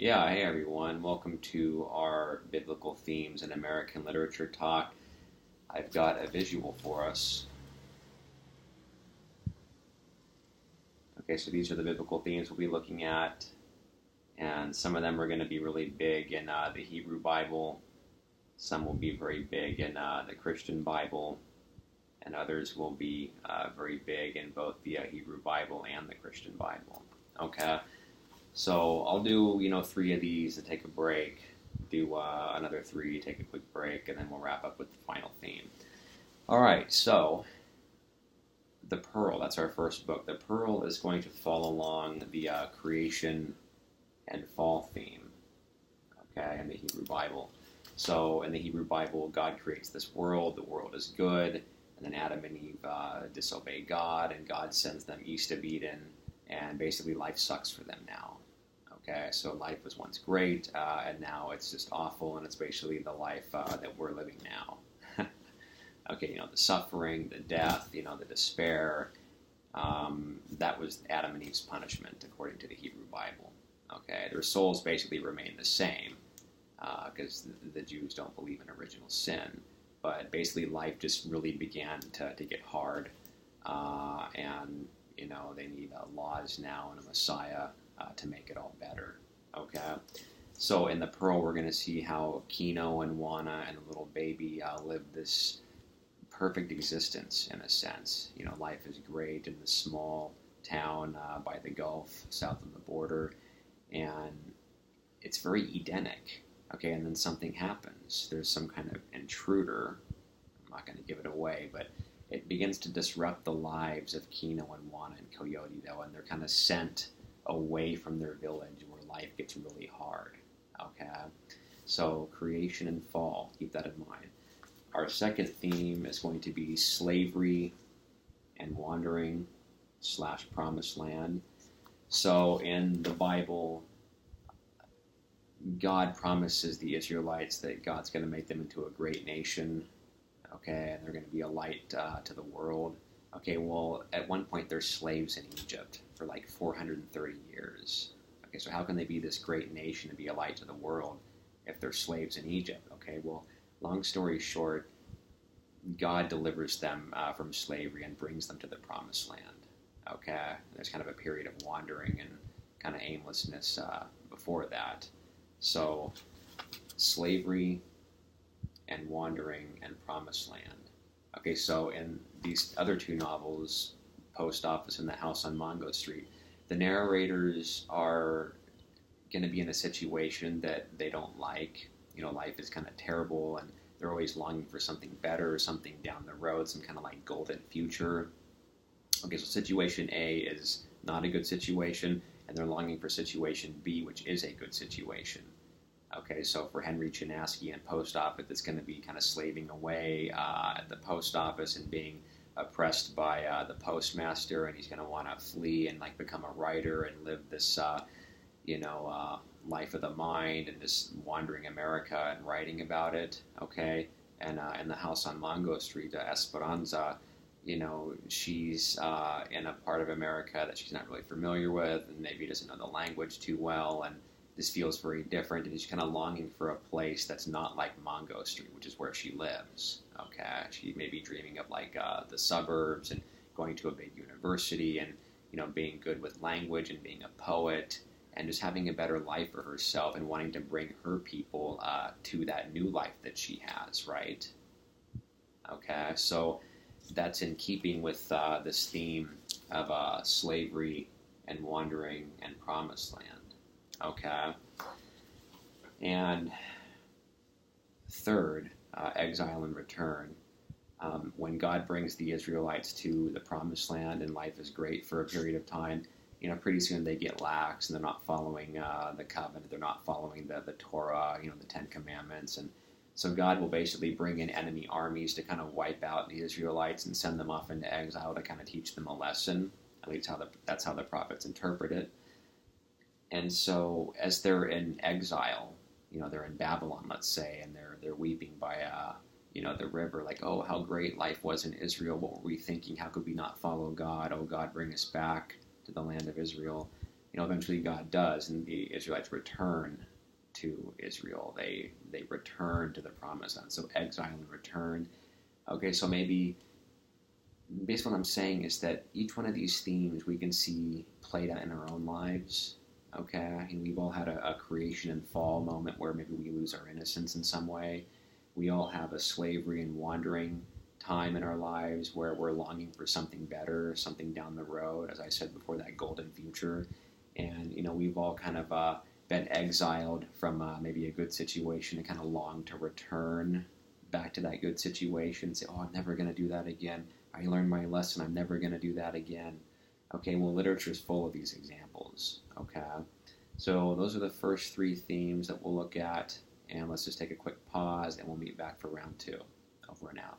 Yeah, hey everyone. Welcome to our Biblical Themes in American Literature talk. I've got a visual for us. Okay, so these are the biblical themes we'll be looking at, and some of them are going to be really big in the Hebrew Bible. Some will be very big in the Christian Bible, and others will be very big in both the Hebrew Bible and the Christian Bible. Okay. So I'll do, three of these and take a break, do another three, take a quick break, and then we'll wrap up with the final theme. All right, so the Pearl, that's our first book. The Pearl is going to follow along the creation and fall theme, okay, in the Hebrew Bible. So in the Hebrew Bible, God creates this world, the world is good, and then Adam and Eve disobey God, and God sends them east of Eden, and basically life sucks for them now. Okay, so life was once great, and now it's just awful, and it's basically the life that we're living now. Okay, the suffering, the death, the despair, that was Adam and Eve's punishment, according to the Hebrew Bible. Okay, their souls basically remain the same, because the Jews don't believe in original sin, but basically life just really began to get hard, and, they need laws now and a Messiah to make it all better. Okay, so in the Pearl, we're going to see how Kino and Wana and the little baby live this perfect existence in a sense. Life is great in this small town by the Gulf, south of the border, and it's very Edenic. Okay, and then something happens. There's some kind of intruder. I'm not going to give it away, but it begins to disrupt the lives of Kino and Wana and Coyote, though, and they're kind of sent away from their village where life gets really hard. Okay, so creation and fall, keep that in mind. Our second theme is going to be slavery and wandering / promised land. So in the Bible, God promises the Israelites that God's going to make them into a great nation, okay, and they're going to be a light to the world. Okay, well, at one point they're slaves in Egypt for like 430 years. Okay, so how can they be this great nation and be a light to the world if they're slaves in Egypt? Okay, well, long story short, God delivers them from slavery and brings them to the promised land. Okay, there's kind of a period of wandering and kind of aimlessness before that. So, slavery and wandering and promised land. Okay, so in these other two novels, Post Office and The House on Mongo Street, the narrators are going to be in a situation that they don't like. Life is kind of terrible, and they're always longing for something better, something down the road, some kind of like golden future. Okay, so situation A is not a good situation, and they're longing for situation B, which is a good situation. Okay, so for Henry Chinaski and Post Office, it's going to be kind of slaving away at the post office and being oppressed by the postmaster, and he's going to want to flee and like become a writer and live this, life of the mind and just wandering America and writing about it. Okay, and in The House on Mongo Street, Esperanza, she's in a part of America that she's not really familiar with, and maybe doesn't know the language too well, and this feels very different, and she's kind of longing for a place that's not like Mongo Street, which is where she lives. Okay, she may be dreaming of like the suburbs and going to a big university and being good with language and being a poet and just having a better life for herself and wanting to bring her people to that new life that she has, right? Okay, so that's in keeping with this theme of slavery and wandering and promised land. Okay, and third, exile and return. When God brings the Israelites to the promised land and life is great for a period of time, pretty soon they get lax and they're not following the covenant, they're not following the Torah, the Ten Commandments, and so God will basically bring in enemy armies to kind of wipe out the Israelites and send them off into exile to kind of teach them a lesson. At least that's how the prophets interpret it. And so as they're in exile, they're in Babylon, let's say, and they're weeping by the river, like, oh, how great life was in Israel. What were we thinking? How could we not follow God? Oh, God, bring us back to the land of Israel. eventually God does, and the Israelites return to Israel. They return to the promised land. So exile and return. Okay, so maybe basically what I'm saying is that each one of these themes we can see played out in our own lives. Okay, and we've all had a creation and fall moment where maybe we lose our innocence in some way. We all have a slavery and wandering time in our lives where we're longing for something better, something down the road, as I said before, that golden future. And, we've all kind of been exiled from maybe a good situation and kind of long to return back to that good situation and say, oh, I'm never going to do that again. I learned my lesson. I'm never going to do that again. Okay, well, literature is full of these examples. Okay, so those are the first three themes that we'll look at. And let's just take a quick pause, and we'll meet back for round two. Over and out.